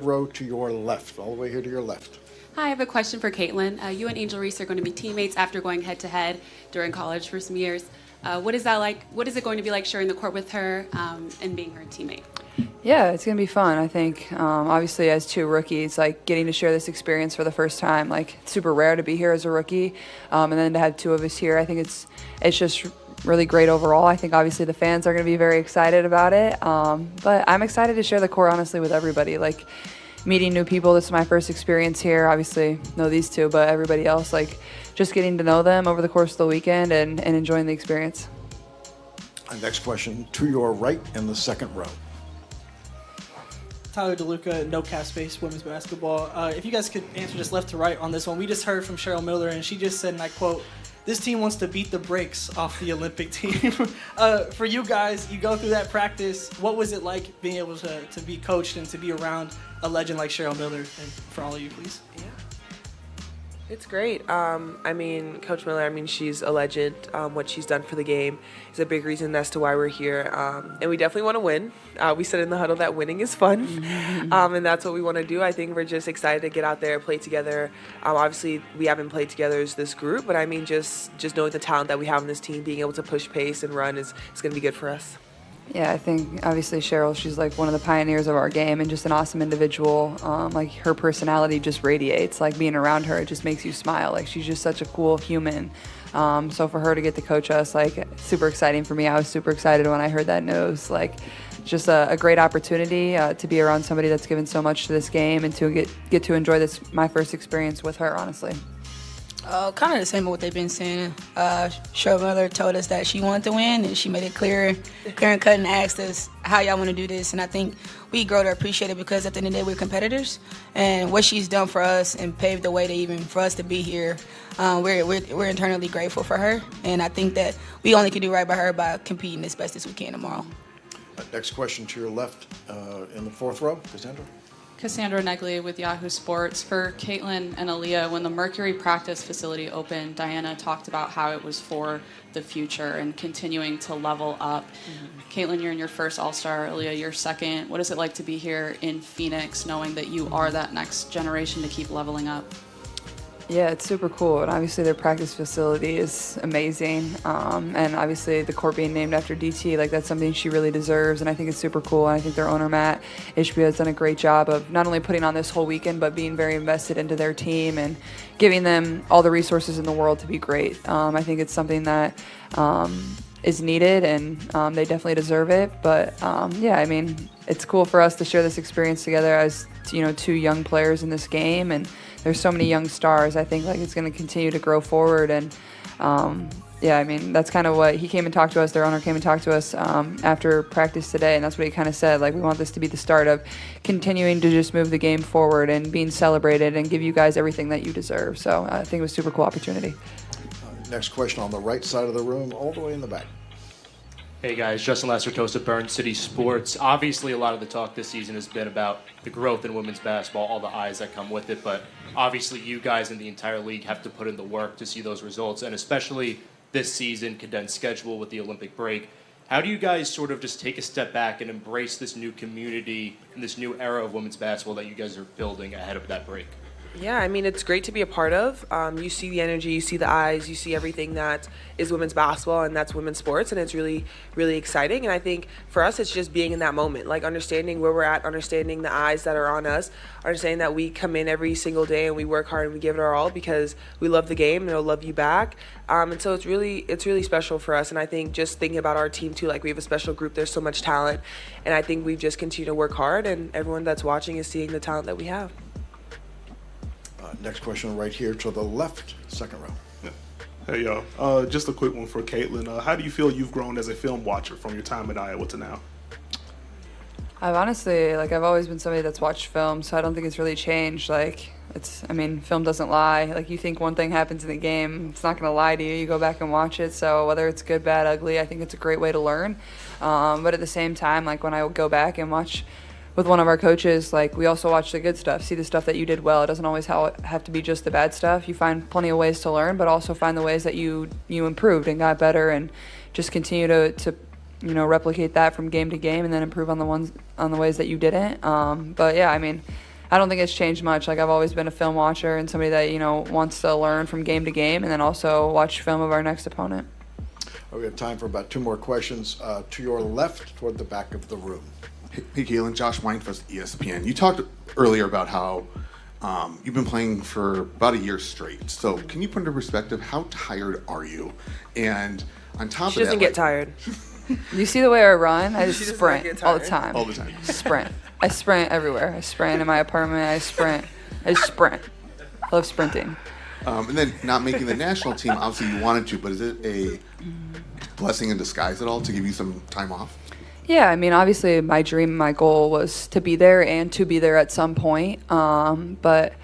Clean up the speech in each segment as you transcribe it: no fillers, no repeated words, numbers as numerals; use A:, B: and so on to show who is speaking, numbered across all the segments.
A: third row to your left, all the way here to your left.
B: Hi, I have a question for Caitlin. You and Angel Reese are going to be teammates after going head-to-head during college for some years. What is that like? What is it going to be like sharing the court with her and being her teammate?
C: Yeah, it's going to be fun, I think. Obviously, as two rookies, like getting to share this experience for the first time, like it's super rare to be here as a rookie. And then to have two of us here, I think it's just really great overall. I think obviously the fans are going to be very excited about it. But I'm excited to share the court, honestly, with everybody. Like meeting new people, this is my first experience here. Obviously, know these two, but everybody else, like just getting to know them over the course of the weekend and enjoying the experience.
A: Next question to your right in the second row.
D: Tyler DeLuca, No Cap Space Women's Basketball. If you guys could answer just left to right on this one. We just heard from Cheryl Miller, and she just said, and I quote, "This team wants to beat the brakes off the Olympic team." For you guys, you go through that practice. What was it like being able to be coached and to be around a legend like Cheryl Miller? And for all of you, please.
E: Yeah. It's great. I mean, Coach Miller, she's a legend. What she's done for the game is a big reason as to why we're here. And we definitely want to win. We said in the huddle that winning is fun. And that's what we want to do. I think we're just excited to get out there, play together. Obviously, we haven't played together as this group, but just knowing the talent that we have in this team, being able to push pace and run is going to be good for us.
C: Yeah, I think obviously Cheryl, she's like one of the pioneers of our game and just an awesome individual. Like her personality just radiates. Like being around her, it just makes you smile. Like she's just such a cool human. So for her to get to coach us, like super exciting for me. I was super excited when I heard that news. Like just a great opportunity to be around somebody that's given so much to this game and to get to enjoy this, my first experience with her, honestly.
F: Kind of the same as what they've been saying. Cheryl Miller told us that she wanted to win, and she made it clear and cut, and asked us how y'all want to do this. And I think we grow to appreciate it because at the end of the day, we're competitors. And what she's done for us and paved the way to even for us to be here, we're internally grateful for her. And I think that we only can do right by her by competing as best as we can tomorrow.
A: Next question to your left in the fourth row, Cassandra.
B: Cassandra Negley with Yahoo Sports. For Caitlin and Aaliyah, when the Mercury practice facility opened, Diana talked about how it was for the future and continuing to level up. Caitlin, you're in your first All-Star. Aaliyah, your second. What is it like to be here in Phoenix, knowing that you are that next generation to keep leveling up?
C: Yeah, it's super cool, and obviously their practice facility is amazing, and obviously the court being named after DT, like that's something she really deserves, and I think it's super cool, and I think their owner, Matt HBO, has done a great job of not only putting on this whole weekend, but being very invested into their team and giving them all the resources in the world to be great. I think it's something that is needed, and they definitely deserve it, but yeah, it's cool for us to share this experience together as two young players in this game, and there's so many young stars. I think it's going to continue to grow forward, and yeah, that's kind of what he came and talked to us. Their owner came and talked to us after practice today, and that's what he kind of said. Like, we want this to be the start of continuing to just move the game forward and being celebrated and give you guys everything that you deserve. So I think it was a super cool opportunity.
A: Next question on the right side of the room, all the way in the back.
G: Hey guys, Justin Lacertosa, Burn City Sports. Obviously, a lot of the talk this season has been about the growth in women's basketball, all the eyes that come with it, but obviously you guys in the entire league have to put in the work to see those results, and especially this season, condensed schedule with the Olympic break. How do you guys sort of just take a step back and embrace this new community and this new era of women's basketball that you guys are building ahead of that break?
E: Yeah, it's great to be a part of. You see the energy, you see the eyes, you see everything that is women's basketball and that's women's sports, and it's really, really exciting. And I think for us, it's just being in that moment, like understanding where we're at, understanding the eyes that are on us, understanding that we come in every single day and we work hard and we give it our all because we love the game and it'll love you back. And so it's really special for us. And I think just thinking about our team too, like we have a special group, there's so much talent, and I think we've just continued to work hard, and everyone that's watching is seeing the talent that we have.
A: Next question right here to the left, second row.
H: Yeah. Hey, y'all. Just a quick one for Caitlin. How do you feel you've grown as a film watcher from your time at Iowa to now?
C: I've honestly, I've always been somebody that's watched film, so I don't think it's really changed. Film doesn't lie. You think one thing happens in the game, it's not going to lie to you. You go back and watch it, so whether it's good, bad, ugly, I think it's a great way to learn. But at the same time, when I go back and watch with one of our coaches, we also watch the good stuff, see the stuff that you did well. It doesn't always have to be just the bad stuff. You find plenty of ways to learn, but also find the ways that you improved and got better, and just continue to replicate that from game to game, and then improve on the ways that you didn't. But yeah, I don't think it's changed much. Like, I've always been a film watcher and somebody that, wants to learn from game to game and then also watch film of our next opponent.
A: We have time for about 2 more questions. To your left, toward the back of the room.
I: Hey, Caitlin, Josh Weinfuss, ESPN. You talked earlier about how you've been playing for about a year straight. So can you put into perspective, how tired are you? And on top of that,
E: She doesn't get tired.
C: You see the way I run? I just
E: She does not
C: sprint
E: get
C: all the
E: tired.
C: time.
I: all the time.
C: Sprint. I sprint everywhere. I sprint in my apartment. I just sprint. I love sprinting.
I: And then not making the national team, obviously you wanted to, but is it a blessing in disguise at all to give you some time off?
C: Yeah, I mean, obviously my dream, my goal was to be there and to be there at some point. But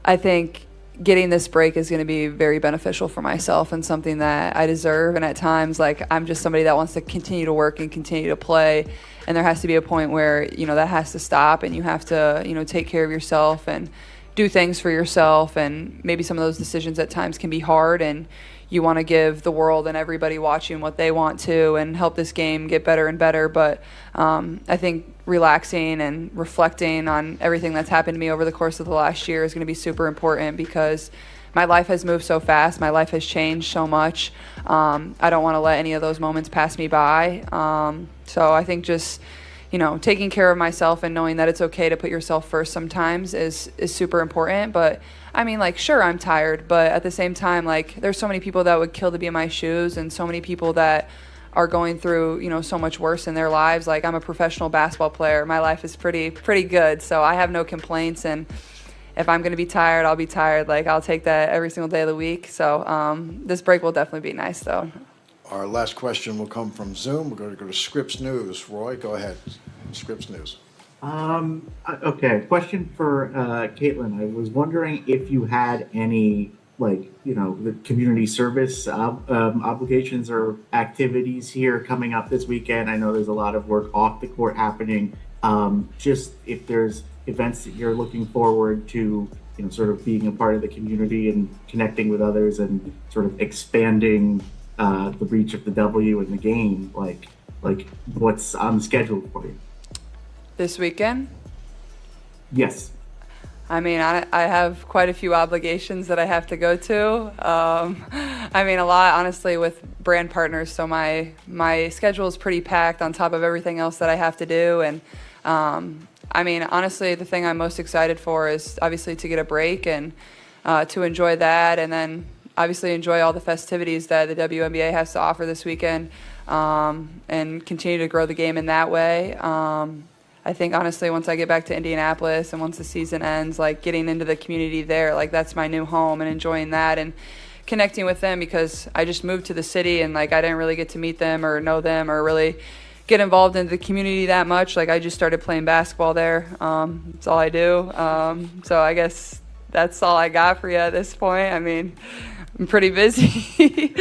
C: I think getting this break is going to be very beneficial for myself and something that I deserve. And at times, like, I'm just somebody that wants to continue to work and continue to play. And there has to be a point where, that has to stop and you have to, take care of yourself and do things for yourself. And maybe some of those decisions at times can be hard, and you want to give the world and everybody watching what they want to and help this game get better and better. But I think relaxing and reflecting on everything that's happened to me over the course of the last year is going to be super important, because my life has moved so fast. My life has changed so much. I don't want to let any of those moments pass me by. So I think just, taking care of myself and knowing that it's okay to put yourself first sometimes is super important. But I mean, like, sure, I'm tired, but at the same time, like, there's so many people that would kill to be in my shoes, and so many people that are going through, so much worse in their lives. Like, I'm a professional basketball player. My life is pretty good, so I have no complaints. And if I'm going to be tired, I'll be tired. Like, I'll take that every single day of the week. So this break will definitely be nice, though.
A: Our last question will come from Zoom. We're going to go to Scripps News. Roy, go ahead. Scripps News.
J: Okay, question for Caitlin. I was wondering if you had any, the community service obligations or activities here coming up this weekend. I know there's a lot of work off the court happening. Just if there's events that you're looking forward to, sort of being a part of the community and connecting with others and sort of expanding the reach of the W in the game, like what's on the schedule for you?
C: This weekend?
J: Yes.
C: I mean, I have quite a few obligations that I have to go to. I mean, a lot, honestly, with brand partners. So my schedule is pretty packed on top of everything else that I have to do. And I mean, honestly, the thing I'm most excited for is obviously to get a break and to enjoy that. And then obviously enjoy all the festivities that the WNBA has to offer this weekend, and continue to grow the game in that way. I think, honestly, once I get back to Indianapolis and once the season ends, like, getting into the community there, like, that's my new home, and enjoying that and connecting with them, because I just moved to the city and, like, I didn't really get to meet them or know them or really get involved in the community that much. Like, I just started playing basketball there. That's all I do. So I guess that's all I got for you at this point. I mean, I'm pretty busy.